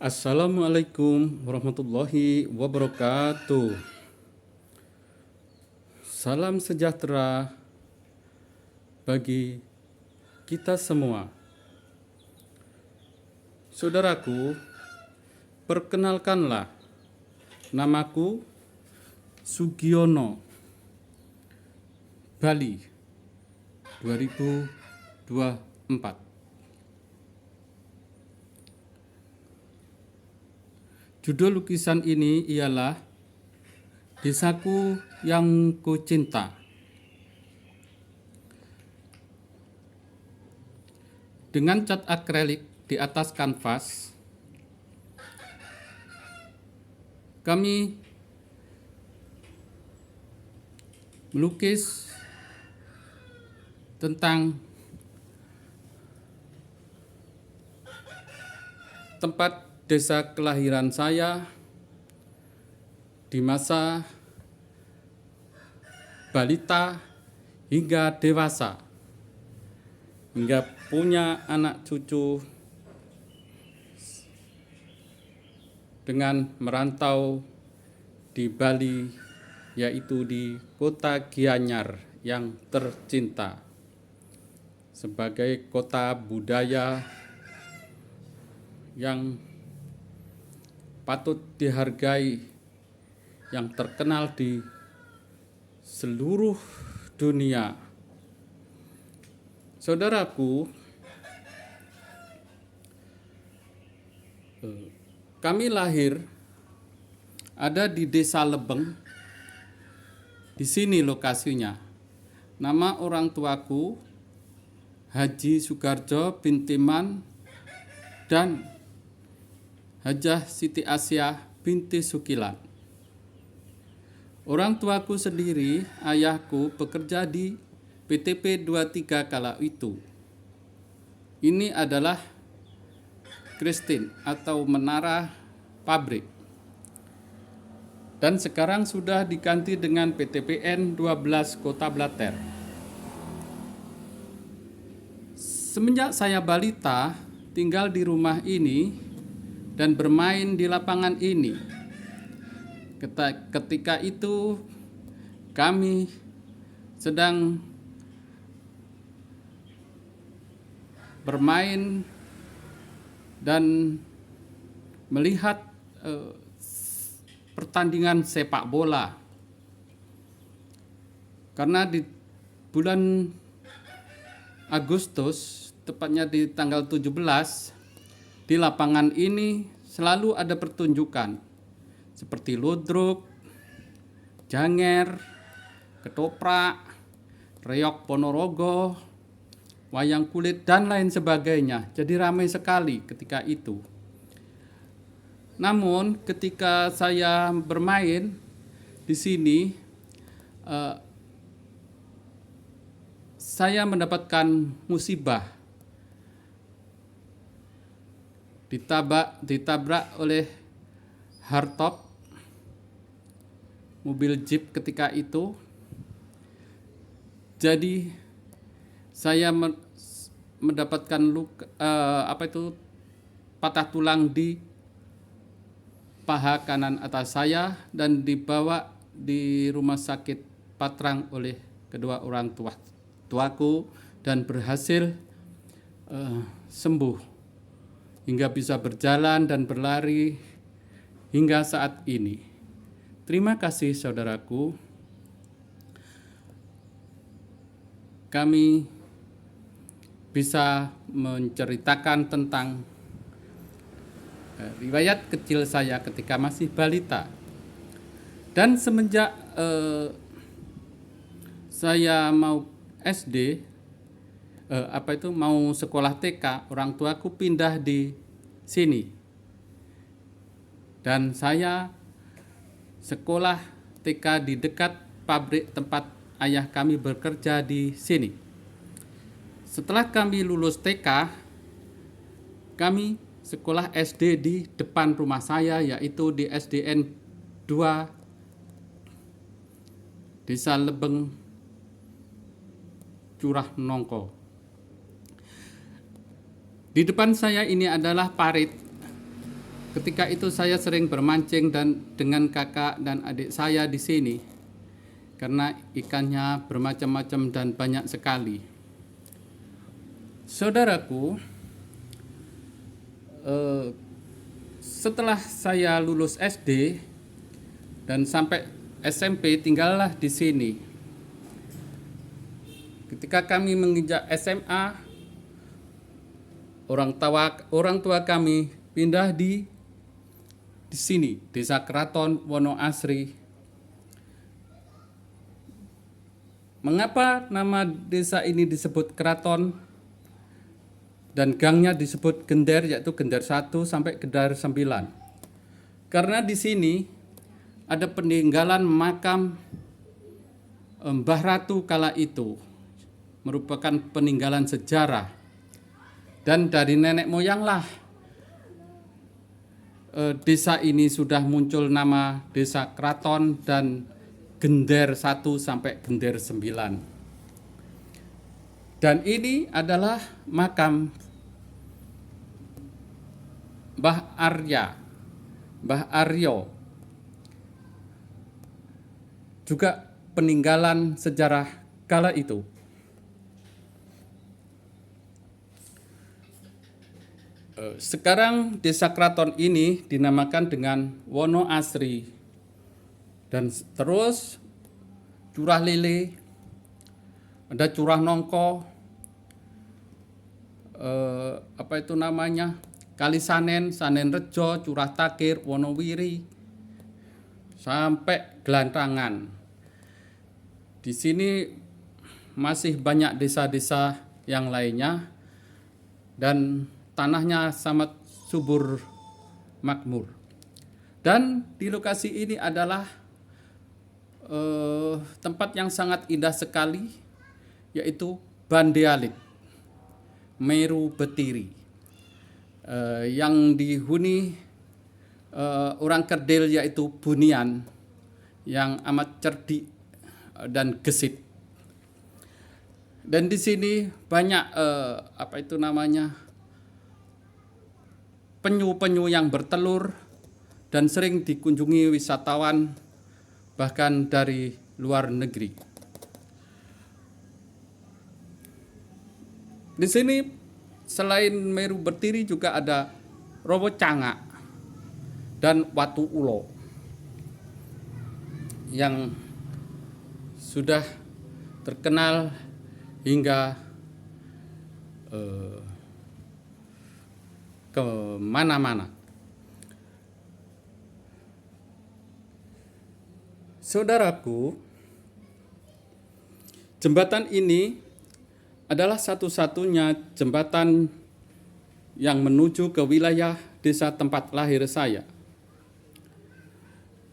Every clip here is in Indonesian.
Assalamualaikum warahmatullahi wabarakatuh. Salam sejahtera bagi kita semua. Saudaraku, perkenalkanlah, namaku Sugiono, Bali 2024. Judul lukisan ini ialah Desaku yang Kucinta. Dengan cat akrilik di atas kanvas, kami melukis tentang tempat desa kelahiran saya di masa balita hingga dewasa, hingga punya anak cucu dengan merantau di Bali, yaitu di kota Gianyar yang tercinta sebagai kota budaya yang patut dihargai, yang terkenal di seluruh dunia. Saudaraku, kami lahir ada di Desa Lebeng. Di sini lokasinya. Nama orang tuaku Haji Sugarjo bin Timan dan Hajah Siti Asyah binti Sukilan. Orang tuaku sendiri, ayahku, bekerja di PTP 23 kala itu. Ini adalah Kristin atau menara pabrik. Dan sekarang sudah diganti dengan PTPN 12 Kota Blater. Semenjak saya balita, tinggal di rumah ini dan bermain di lapangan ini. Ketika itu kami sedang bermain dan melihat pertandingan sepak bola. Karena di bulan Agustus, tepatnya di tanggal 17, di lapangan ini selalu ada pertunjukan seperti ludruk, janger, ketoprak, reok Ponorogo, wayang kulit, dan lain sebagainya. Jadi ramai sekali ketika itu. Namun ketika saya bermain di sini, saya mendapatkan musibah. Ditabrak oleh hardtop mobil jeep ketika itu. Jadi saya mendapatkan luka, patah tulang di paha kanan atas saya dan dibawa di rumah sakit Patrang oleh kedua orang tuaku dan berhasil sembuh hingga bisa berjalan dan berlari hingga saat ini. Terima kasih saudaraku. Kami bisa menceritakan tentang riwayat kecil saya ketika masih balita. Dan semenjak saya mau SD, mau sekolah TK, orang tuaku pindah di sini. Dan saya sekolah TK di dekat pabrik tempat ayah kami bekerja di sini. Setelah kami lulus TK, kami sekolah SD di depan rumah saya, yaitu di SDN 2 Desa Lebeng, Curah Nongko. Di depan saya ini adalah parit Ketika itu saya sering bermancing dan dengan kakak dan adik saya di sini karena ikannya bermacam-macam dan banyak sekali. Saudaraku, setelah saya lulus SD dan sampai SMP tinggallah di sini. Ketika kami menginjak SMA, orang tua kami pindah di sini, Desa Keraton Wonoasri. Mengapa nama desa ini disebut Keraton dan gangnya disebut Gender, yaitu Gender 1 sampai Gender 9? Karena di sini ada peninggalan makam Mbah Ratu kala itu, merupakan peninggalan sejarah. Dan dari nenek moyanglah desa ini sudah muncul nama Desa Keraton dan Gender 1 sampai Gender 9. Dan ini adalah makam Mbah Aryo, juga peninggalan sejarah kala itu. Sekarang Desa Keraton ini dinamakan dengan Wonoasri, dan terus Curah Lele, ada Curah Nongko, Kali Sanen, Sanen Rejo, Curah Takir, Wonowiri, sampai Gelantangan. Di sini masih banyak desa-desa yang lainnya dan tanahnya sangat subur makmur. Dan di lokasi ini adalah tempat yang sangat indah sekali, yaitu Bandealit, Meru Betiri, yang dihuni orang Kerdil, yaitu Bunian, yang amat cerdik dan gesit. Dan di sini banyak penyu-penyu yang bertelur dan sering dikunjungi wisatawan bahkan dari luar negeri. Di sini selain Meru Betiri juga ada Rowo Cangak dan Watu Ulo yang sudah terkenal hingga kemana-mana. Saudaraku, jembatan ini adalah satu-satunya jembatan yang menuju ke wilayah desa tempat lahir saya,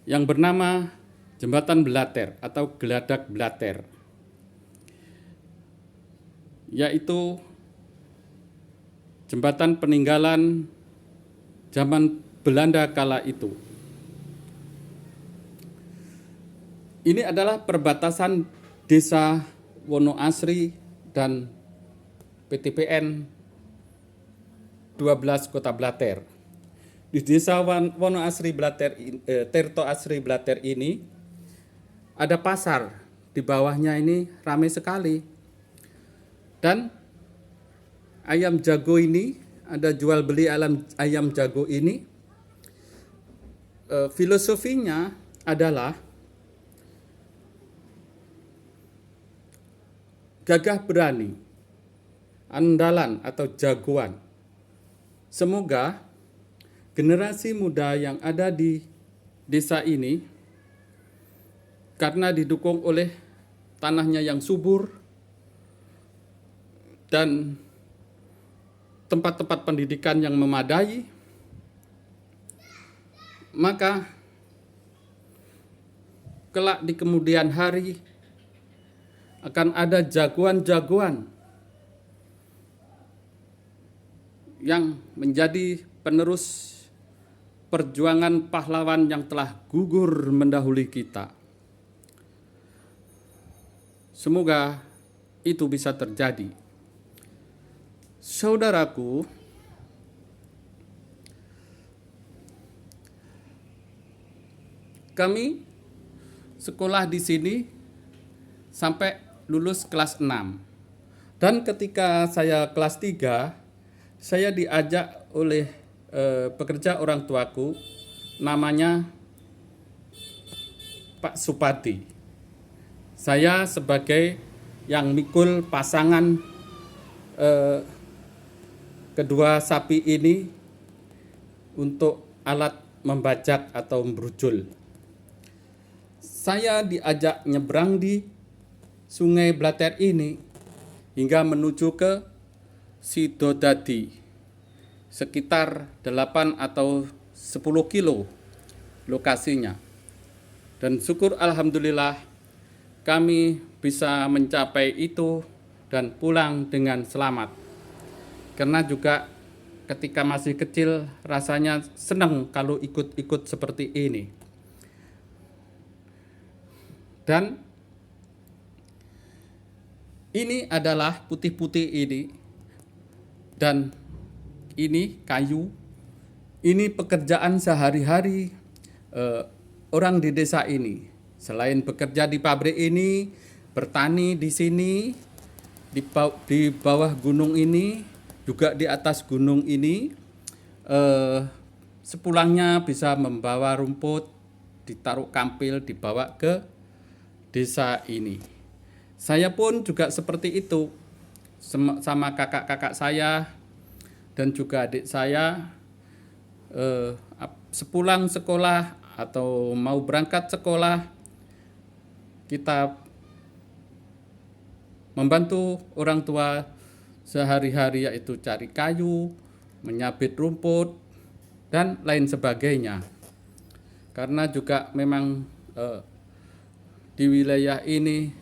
yang bernama Jembatan Blater atau Geladak Blater, yaitu jembatan peninggalan zaman Belanda kala itu. Ini adalah perbatasan Desa Wonoasri dan PTPN 12 Kota Blater. Di Desa Wonoasri Blater, Tirto Asri Blater ini ada pasar. Di bawahnya ini ramai sekali. Dan ayam jago ini, ada jual beli ayam jago ini, filosofinya adalah gagah berani, andalan atau jagoan. Semoga generasi muda yang ada di desa ini, karena didukung oleh tanahnya yang subur dan tempat-tempat pendidikan yang memadai, maka kelak di kemudian hari akan ada jagoan-jagoan yang menjadi penerus perjuangan pahlawan yang telah gugur mendahului kita. Semoga itu bisa terjadi. Saudaraku, Kami sekolah di sini sampai lulus kelas 6. Dan ketika saya kelas 3, saya diajak oleh pekerja orang tuaku, namanya Pak Supati. Saya sebagai yang mikul pasangan kedua sapi ini untuk alat membajak atau membrujul. Saya diajak nyebrang di Sungai Blater ini hingga menuju ke Sidodadi, sekitar 8 atau 10 kilo lokasinya. Dan syukur alhamdulillah kami bisa mencapai itu dan pulang dengan selamat. Karena juga ketika masih kecil rasanya senang kalau ikut-ikut seperti ini. Dan ini adalah putih-putih ini, dan ini kayu. Ini pekerjaan sehari-hari orang di desa ini. Selain bekerja di pabrik ini, bertani di sini, di bawah gunung ini, juga di atas gunung ini, sepulangnya bisa membawa rumput, ditaruh kampil, dibawa ke desa ini. Saya pun juga seperti itu, sama kakak-kakak saya dan juga adik saya, sepulang sekolah atau mau berangkat sekolah, kita membantu orang tua sehari-hari, yaitu cari kayu, menyabit rumput, dan lain sebagainya. Karena juga memang di wilayah ini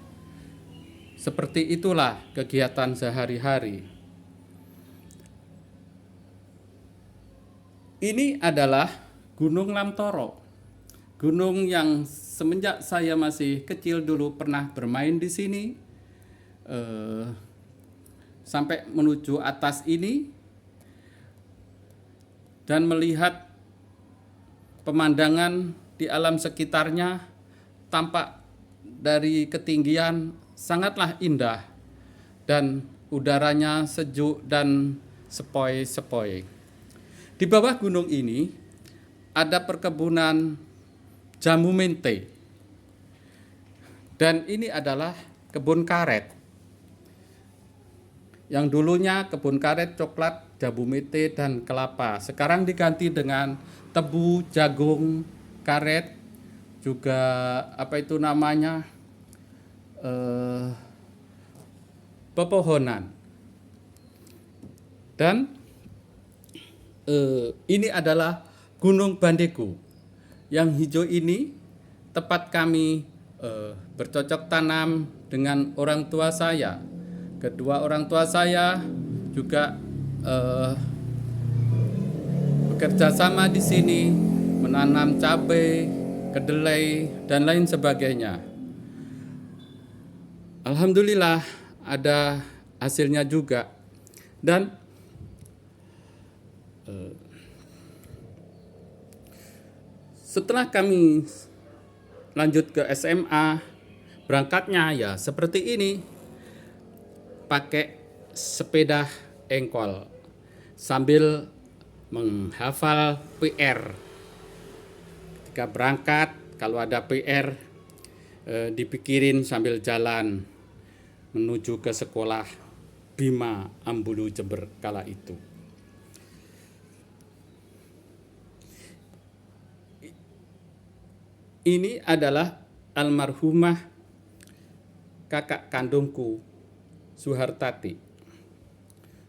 seperti itulah kegiatan sehari-hari. Ini adalah Gunung Lamtoro. Gunung yang semenjak saya masih kecil dulu pernah bermain di sini, sampai menuju atas ini dan melihat pemandangan di alam sekitarnya tampak dari ketinggian sangatlah indah dan udaranya sejuk dan sepoi-sepoi. Di bawah gunung ini ada perkebunan jamu mente, dan ini adalah kebun karet. Yang dulunya kebun karet, coklat, jamu mente, dan kelapa. Sekarang diganti dengan tebu, jagung, karet, juga pepohonan. Dan ini adalah Gunung Bandeku. Yang hijau ini tempat kami bercocok tanam dengan orang tua saya. Kedua orang tua saya juga bekerja sama di sini, menanam cabai, kedelai, dan lain sebagainya. Alhamdulillah ada hasilnya juga. Dan setelah kami lanjut ke SMA, berangkatnya ya seperti ini, pakai sepeda engkol sambil menghafal PR. Ketika berangkat, kalau ada PR dipikirin sambil jalan menuju ke sekolah Bima Ambulu Jember kala itu. Ini adalah almarhumah kakak kandungku, Suhartati.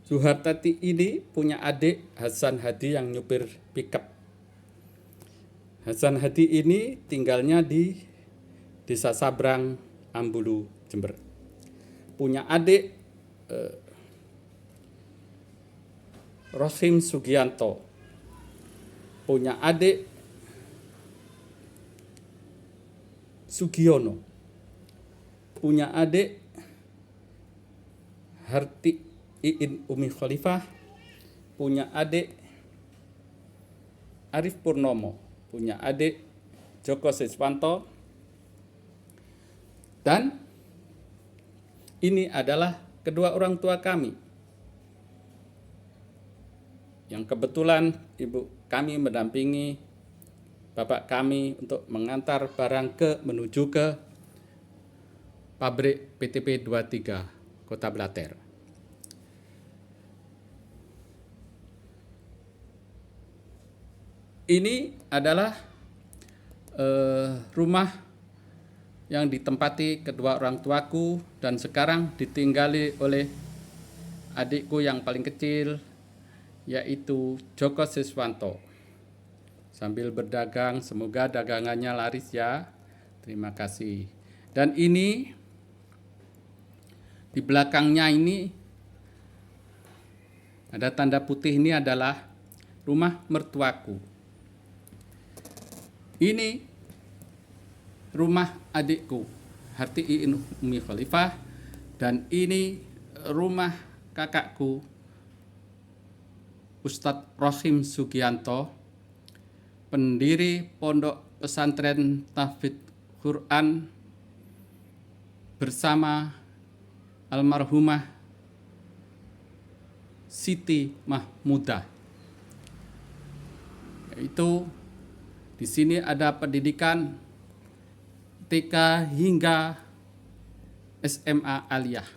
Suhartati ini punya adik Hasan Hadi yang nyupir pickup. Hasan Hadi ini tinggalnya di Desa Sabrang, Ambulu, Jember. Punya adik Rosim Sugianto. Punya adik Sugiono. Punya adik Harti Iin Umi Khalifah. Punya adik Arif Purnomo. Punya adik Joko Siswanto. Dan ini adalah kedua orang tua kami, yang kebetulan ibu kami mendampingi bapak kami untuk mengantar barang menuju ke pabrik PTP 23 Kota Blater. Ini adalah rumah yang ditempati kedua orang tuaku dan sekarang ditinggali oleh adikku yang paling kecil, yaitu Joko Siswanto. Sambil berdagang, semoga dagangannya laris ya. Terima kasih. Dan ini di belakangnya ini ada tanda putih, ini adalah rumah mertuaku. Ini rumah adikku, Harti Umi Khalifah, dan ini rumah kakakku, Ustadz Rohim Sugianto, pendiri Pondok Pesantren Tahfidz Quran bersama almarhumah Siti Mahmudah. Yaitu di sini ada pendidikan TK hingga SMA Aliyah.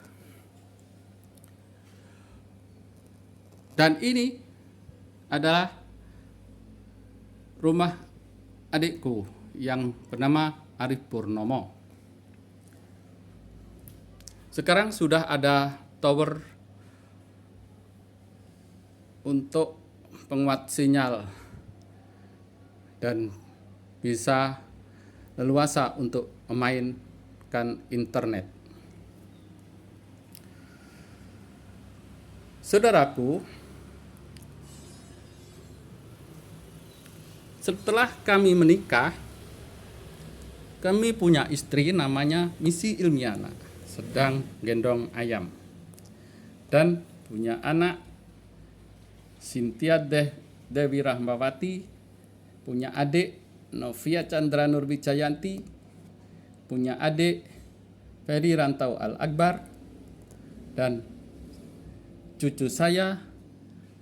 Dan ini adalah rumah adikku yang bernama Arif Purnomo. Sekarang sudah ada tower untuk penguat sinyal dan bisa leluasa untuk memainkan internet. Saudaraku, setelah kami menikah, kami punya istri namanya Misi Ilmiana, sedang gendong ayam. Dan punya anak Cynthia Dewi Rahmawati, punya adik Novia Chandra Nurwijayanti, punya adik Ferry Rantau Al-Akbar, dan cucu saya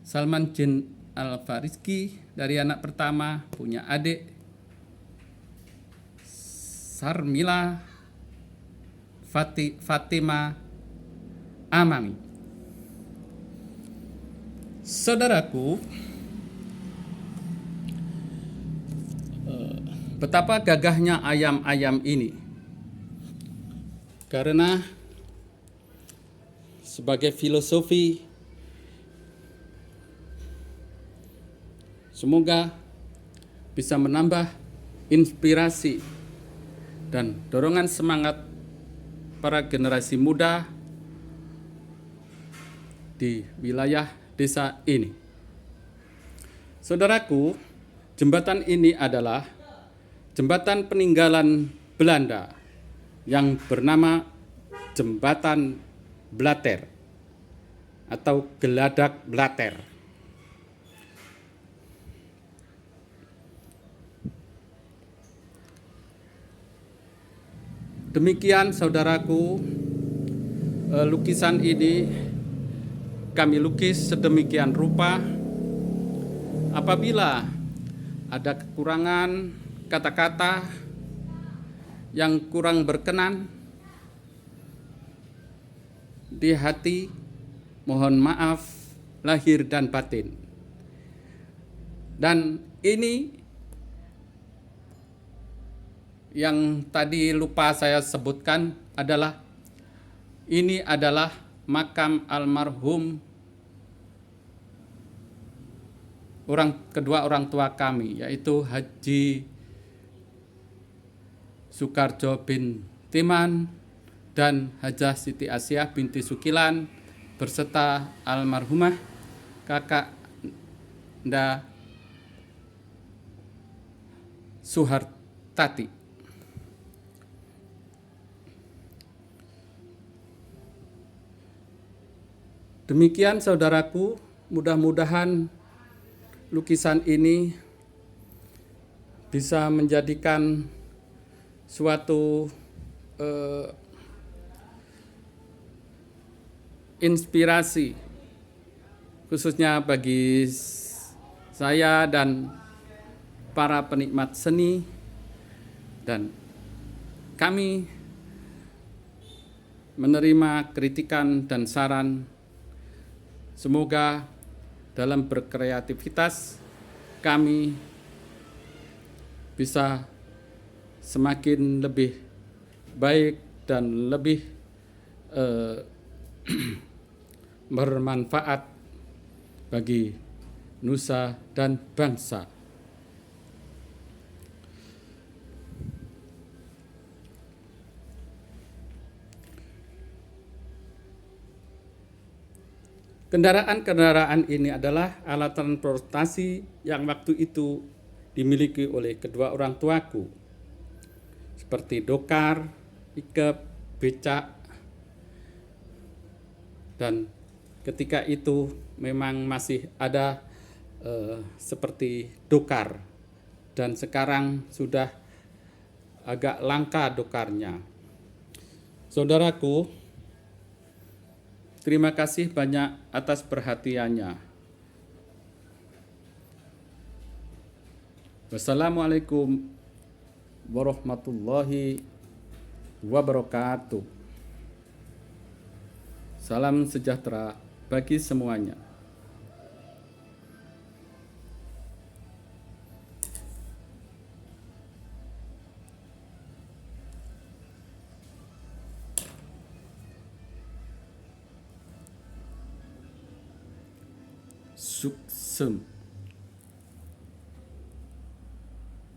Salman Jin Al-Farizki dari anak pertama, punya adik Sarmila Fatima Amami. Saudaraku, betapa gagahnya ayam-ayam ini, karena sebagai filosofi, semoga bisa menambah inspirasi dan dorongan semangat para generasi muda di wilayah desa ini. Saudaraku, jembatan ini adalah jembatan peninggalan Belanda yang bernama Jembatan Blater atau Geladak Blater. Demikian saudaraku, lukisan ini kami lukis sedemikian rupa. Apabila ada kekurangan kata-kata yang kurang berkenan di hati, mohon maaf lahir dan batin. Dan ini yang tadi lupa saya sebutkan adalah ini adalah makam almarhum kedua orang tua kami, yaitu Haji Soekarjo bin Timan dan Hajah Siti Asiah binti Sukilan berserta almarhumah kakak Nda Suhartati. Demikian saudaraku, mudah-mudahan lukisan ini bisa menjadikan suatu inspirasi khususnya bagi saya dan para penikmat seni, dan kami menerima kritikan dan saran. Semoga dalam berkreativitas kami bisa semakin lebih baik dan lebih bermanfaat bagi nusa dan bangsa. Kendaraan-kendaraan ini adalah alat transportasi yang waktu itu dimiliki oleh kedua orang tuaku, seperti dokar, pickup, becak, dan ketika itu memang masih ada seperti dokar, dan sekarang sudah agak langka dokarnya. Saudaraku, terima kasih banyak atas perhatiannya. Wassalamualaikum warahmatullahi wabarakatuh. Salam sejahtera bagi semuanya. Suksem.